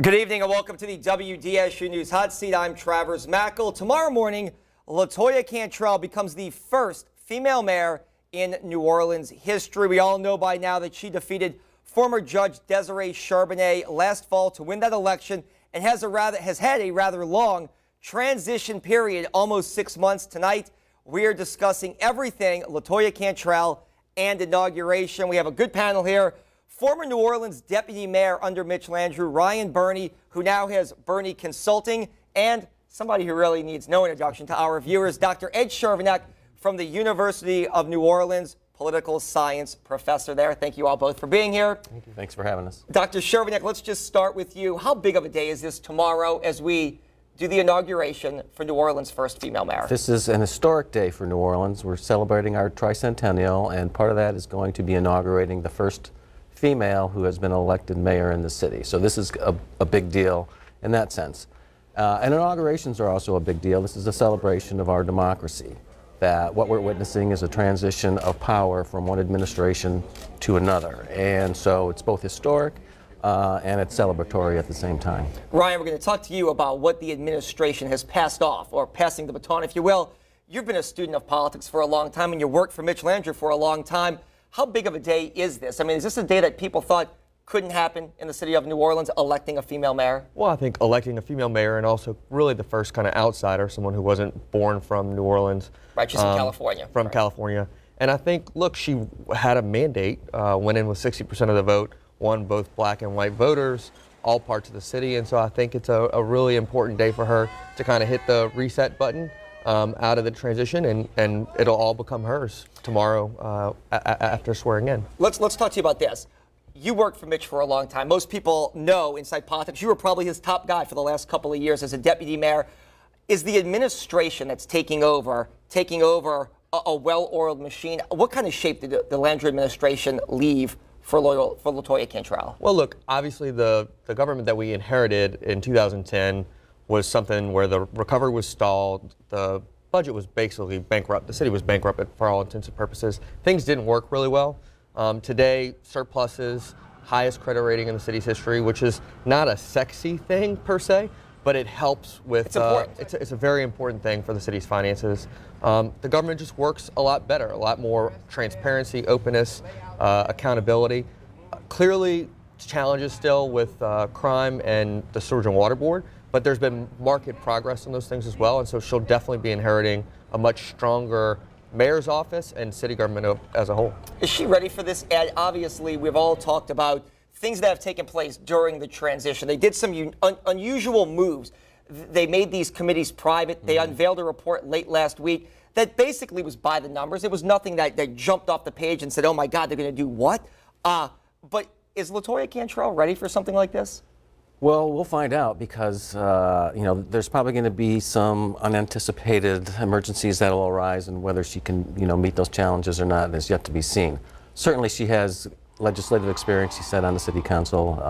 Good evening and welcome to the WDSU News Hot Seat. I'm Travers Mackle. Tomorrow morning, LaToya Cantrell becomes the first female mayor in New Orleans history. We all know by now that she defeated former Judge Desiree Charbonnet last fall to win that election and has had a rather long transition period, almost 6 months. Tonight, we are discussing everything LaToya Cantrell and inauguration. We have a good panel here. Former New Orleans deputy mayor under Mitch Landrieu, Ryan Birney, who now has Birney Consulting, and somebody who really needs no introduction to our viewers, Dr. Ed Chervenak from the University of New Orleans, political science professor there. Thank you all both for being here. Thank you. Thanks for having us. Dr. Chervenak, let's just start with you. How big of a day is this tomorrow as we do the inauguration for New Orleans' first female mayor? This is an historic day for New Orleans. We're celebrating our tricentennial, and part of that is going to be inaugurating the first female who has been elected mayor in the city. So this is a big deal in that sense. And inaugurations are also a big deal. This is a celebration of our democracy, that what we're witnessing is a transition of power from one administration to another. And so it's both historic and it's celebratory at the same time. Ryan, we're going to talk to you about what the administration has passed off, or passing the baton, if you will. You've been a student of politics for a long time, and you worked for Mitch Landrieu for a long time. How big of a day is this? I mean, is this a day that people thought couldn't happen in the city of New Orleans, electing a female mayor? Well, I think electing a female mayor, and also really the first kind of outsider, someone who wasn't born from New Orleans. Right, she's from California. From California. And I think, look, she had a mandate, went in with 60% of the vote, won both black and white voters, all parts of the city. And so I think it's a really important day for her to kind of hit the reset button out of the transition, and it'll all become hers tomorrow after swearing in. Let's talk to you about this. You worked for Mitch for a long time. Most people know inside politics you were probably his top guy for the last couple of years as a deputy mayor. Is the administration that's taking over a well-oiled machine? What kind of shape did the Landrieu administration leave for LaToya Cantrell? Well, look, obviously the government that we inherited in 2010 was something where the recovery was stalled, the budget was basically bankrupt, the city was bankrupt for all intents and purposes. Things didn't work really well. Today, surpluses, highest credit rating in the city's history, which is not a sexy thing per se, but it helps with, it's important. It's a very important thing for the city's finances. The government just works a lot better, a lot more transparency, openness, accountability. Clearly, challenges still with crime and the Sewage and Water Board, but there's been marked progress in those things as well, and so she'll definitely be inheriting a much stronger mayor's office and city government as a whole. Is she ready for this, Ed? Obviously, we've all talked about things that have taken place during the transition. They did some unusual moves. They made these committees private. They unveiled a report late last week that basically was by the numbers. It was nothing that jumped off the page and said, oh my God, they're going to do what? But is LaToya Cantrell ready for something like this? Well, we'll find out because, there's probably going to be some unanticipated emergencies that will arise, and whether she can, meet those challenges or not is yet to be seen. Certainly she has legislative experience, she said, on the city council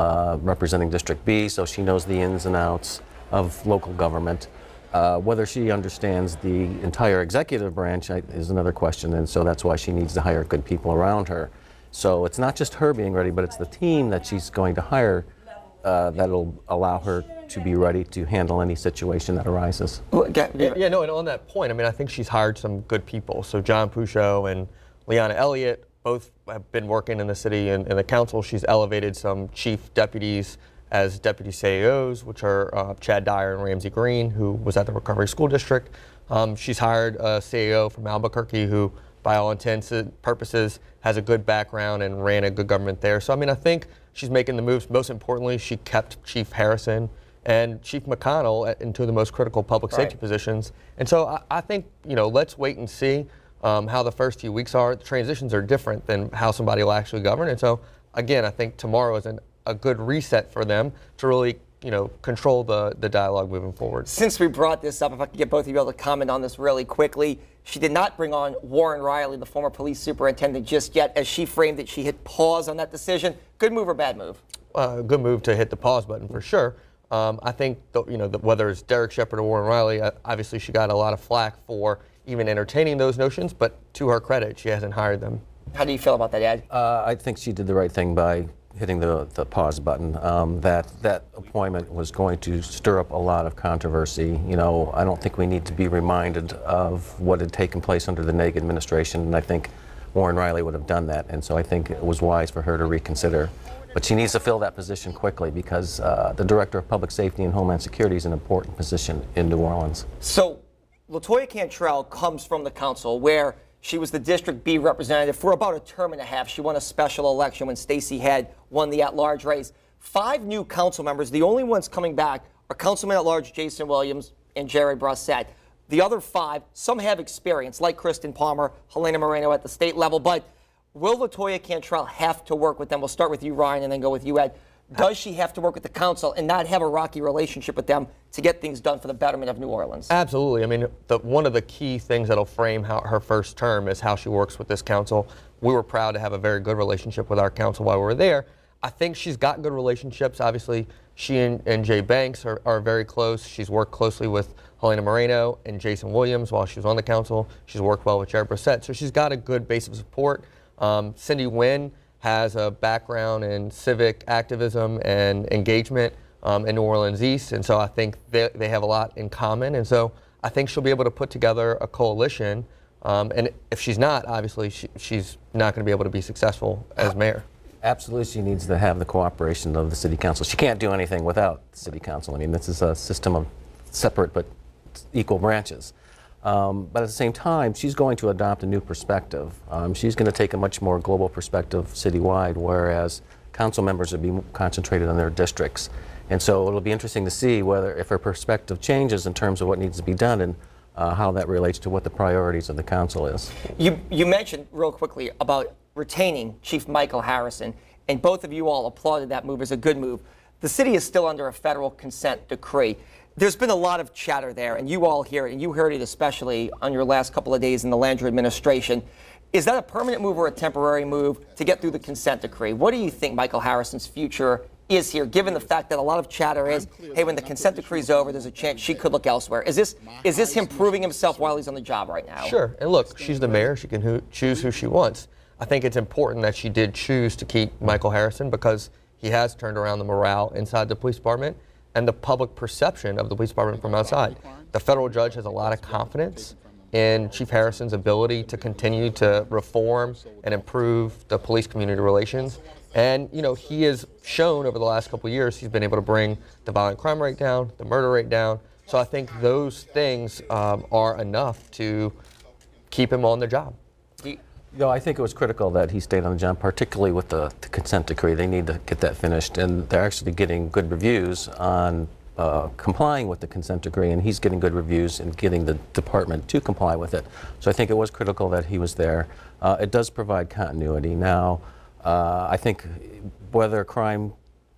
representing District B, so she knows the ins and outs of local government. Whether she understands the entire executive branch is another question, and so that's why she needs to hire good people around her. So it's not just her being ready, but it's the team that she's going to hire that'll allow her to be ready to handle any situation that arises. Yeah, no, and on that point, I mean, I think she's hired some good people. So John Pouchot and Leanna Elliott both have been working in the city and in the council. She's elevated some chief deputies as deputy CAOs, which are Chad Dyer and Ramsey Green, who was at the Recovery School District. She's hired a CAO from Albuquerque who, by all intents and purposes, has a good background and ran a good government there. So, I mean, I think she's making the moves. Most importantly, she kept Chief Harrison and Chief McConnell into the most critical public safety positions. And so I think, let's wait and see how the first few weeks are. The transitions are different than how somebody will actually govern. And so, again, I think tomorrow is a good reset for them to really, control the dialogue moving forward. Since we brought this up, if I could get both of you able to comment on this really quickly. She did not bring on Warren Riley, the former police superintendent, just yet. As she framed it, she hit pause on that decision. Good move or bad move? Good move to hit the pause button for sure. I think whether it's Derek Shepherd or Warren Riley, obviously she got a lot of flack for even entertaining those notions, but to her credit, she hasn't hired them. How do you feel about that, Ed? I think she did the right thing by hitting the pause button. That appointment was going to stir up a lot of controversy. You know, I don't think we need to be reminded of what had taken place under the Nagin administration, and I think Warren Riley would have done that, and so I think it was wise for her to reconsider. But she needs to fill that position quickly because the Director of Public Safety and Homeland Security is an important position in New Orleans. So LaToya Cantrell comes from the council where she was the District B representative for about a term and a half. She won a special election when Stacey Head won the at-large race. 5 new council members. The only ones coming back are Councilman at-large Jason Williams and Jerry Brossette. The other 5, some have experience, like Kristen Palmer, Helena Moreno at the state level. But will LaToya Cantrell have to work with them? We'll start with you, Ryan, and then go with you, Ed. Does she have to work with the council and not have a rocky relationship with them to get things done for the betterment of New Orleans? Absolutely. I mean, one of the key things that'll frame her first term is how she works with this council. We were proud to have a very good relationship with our council while we were there. I think she's got good relationships. Obviously, she and Jay Banks are very close. She's worked closely with Helena Moreno and Jason Williams while she was on the council. She's worked well with Jerry Brossette. So she's got a good base of support. Cindy Nguyen has a background in civic activism and engagement in New Orleans East, and so I think they have a lot in common, and so I think she'll be able to put together a coalition, and if she's not, obviously she's not going to be able to be successful as mayor. Absolutely, she needs to have the cooperation of the city council. She can't do anything without the city council. I mean, this is a system of separate but equal branches. But at the same time, she's going to adopt a new perspective. She's going to take a much more global perspective citywide, whereas council members will be concentrated on their districts. And so it'll be interesting to see if her perspective changes in terms of what needs to be done and how that relates to what the priorities of the council is. You mentioned real quickly about retaining Chief Michael Harrison, and both of you all applauded that move as a good move. The city is still under a federal consent decree. There's been a lot of chatter there, and you all hear it, and you heard it especially on your last couple of days in the Landrieu administration. Is that a permanent move or a temporary move to get through the consent decree? What do you think Michael Harrison's future is here, given the fact that a lot of chatter is, hey, when the consent decree is over, there's a chance she could look elsewhere? Is this him proving himself while he's on the job right now? Sure, and look, she's the mayor. She can choose who she wants. I think it's important that she did choose to keep Michael Harrison because he has turned around the morale inside the police department and the public perception of the police department from outside. The federal judge has a lot of confidence in Chief Harrison's ability to continue to reform and improve the police community relations. And, you know, he has shown over the last couple of years he's been able to bring the violent crime rate down, the murder rate down. So I think those things are enough to keep him on the job. No, I think it was critical that he stayed on the job, particularly with the consent decree. They need to get that finished, and they're actually getting good reviews on complying with the consent decree, and he's getting good reviews and getting the department to comply with it. So I think it was critical that he was there. It does provide continuity. Now, I think whether crime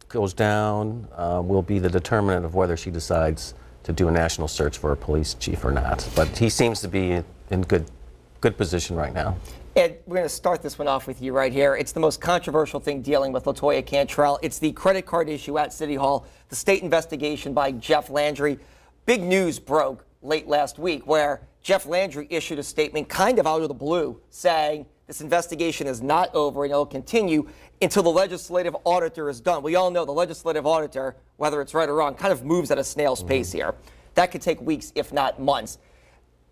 goes down will be the determinant of whether she decides to do a national search for a police chief or not. But he seems to be in good position right now. Ed, we're going to start this one off with you right here. It's the most controversial thing dealing with LaToya Cantrell. It's the credit card issue at City Hall, the state investigation by Jeff Landry. Big news broke late last week where Jeff Landry issued a statement kind of out of the blue saying this investigation is not over and it'll continue until the legislative auditor is done. We all know the legislative auditor, whether it's right or wrong, kind of moves at a snail's pace here. That could take weeks, if not months.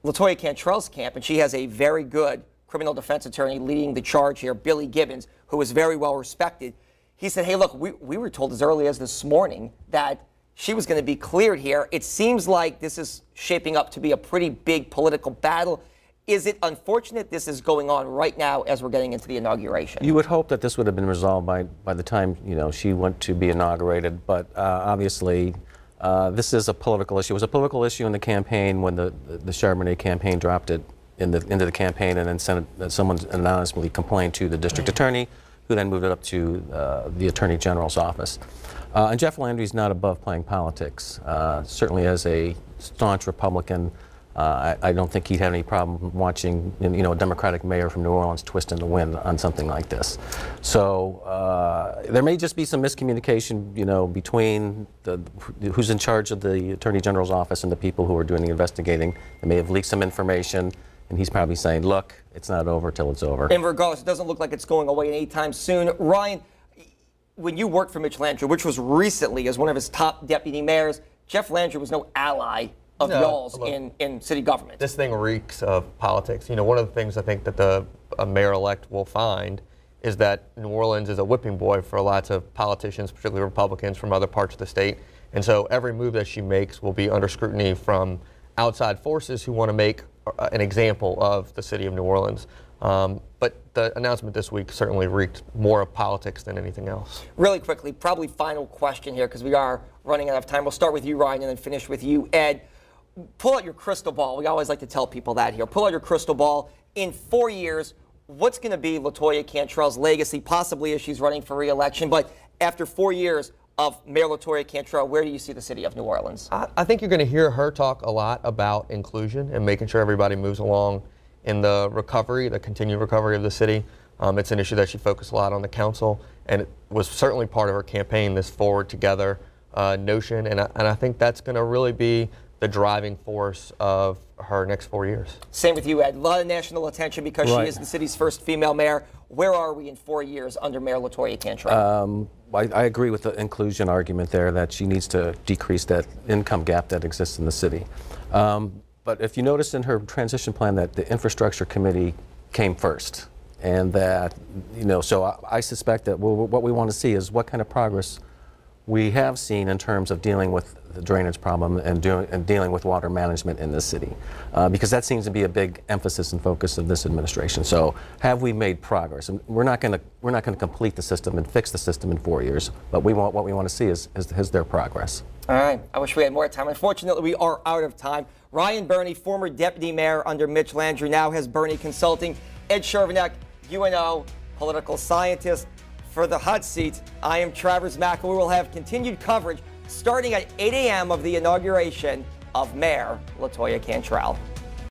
LaToya Cantrell's camp, and she has a very good criminal defense attorney leading the charge here, Billy Gibbons, who is very well respected. He said, hey, look, we were told as early as this morning that she was going to be cleared here. It seems like this is shaping up to be a pretty big political battle. Is it unfortunate this is going on right now as we're getting into the inauguration? You would hope that this would have been resolved by the time she went to be inaugurated, but obviously this is a political issue. It was a political issue in the campaign when the Charbonnet campaign dropped it into the campaign, and then someone anonymously complained to the district attorney, who then moved it up to the Attorney General's office. And Jeff Landry's not above playing politics. Certainly as a staunch Republican, I don't think he'd have any problem watching a Democratic mayor from New Orleans twist in the wind on something like this. So there may just be some miscommunication, between who's in charge of the Attorney General's office and the people who are doing the investigating. They may have leaked some information, and he's probably saying, look, it's not over till it's over. And regardless, it doesn't look like it's going away anytime soon. Ryan, when you worked for Mitch Landrieu, which was recently as one of his top deputy mayors, Jeff Landrieu was no ally of y'all's in city government. This thing reeks of politics. You know, one of the things I think that the mayor-elect will find is that New Orleans is a whipping boy for lots of politicians, particularly Republicans from other parts of the state. And so every move that she makes will be under scrutiny from outside forces who want to make an example of the city of New Orleans. But the announcement this week certainly reeked more of politics than anything else. Really quickly, probably final question here because we are running out of time. We'll start with you, Ryan, and then finish with you, Ed. Pull out your crystal ball. We always like to tell people that here. Pull out your crystal ball. In 4 years, what's going to be LaToya Cantrell's legacy, possibly as she's running for re-election? But after 4 years of Mayor LaToya Cantrell, where do you see the city of New Orleans? I think you're going to hear her talk a lot about inclusion and making sure everybody moves along in the recovery, the continued recovery of the city. It's an issue that she focused a lot on the council, and it was certainly part of her campaign, this Forward Together notion. And I think that's going to really be the driving force of her next 4 years. Same with you, Ed. A lot of national attention because she is the city's first female mayor. Where are we in 4 years under Mayor LaToya Cantrell? I agree with the inclusion argument there that she needs to decrease that income gap that exists in the city. But if you notice in her transition plan that the infrastructure committee came first, and that, you know, so I suspect that what we want to see is what kind of progress we have seen in terms of dealing with the drainage problem and dealing with water management in this city, because that seems to be a big emphasis and focus of this administration. So, have we made progress? And we're not going to complete the system and fix the system in 4 years, but what we want to see is their progress. All right. I wish we had more time. Unfortunately, we are out of time. Ryan Birney, former deputy mayor under Mitch Landrieu, now has Birney Consulting. Ed Chervenak, UNO political scientist. For the hot seat, I am Travers Mackel. We will have continued coverage starting at 8 a.m. of the inauguration of Mayor LaToya Cantrell.